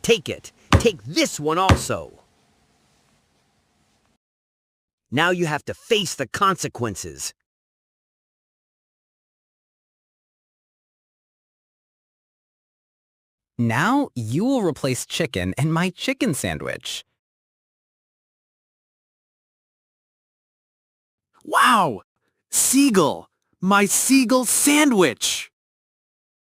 Take it. Take this one also. Now you have to face the consequences. Now you will replace chicken in my chicken sandwich. Wow! Seagull! My seagull sandwich!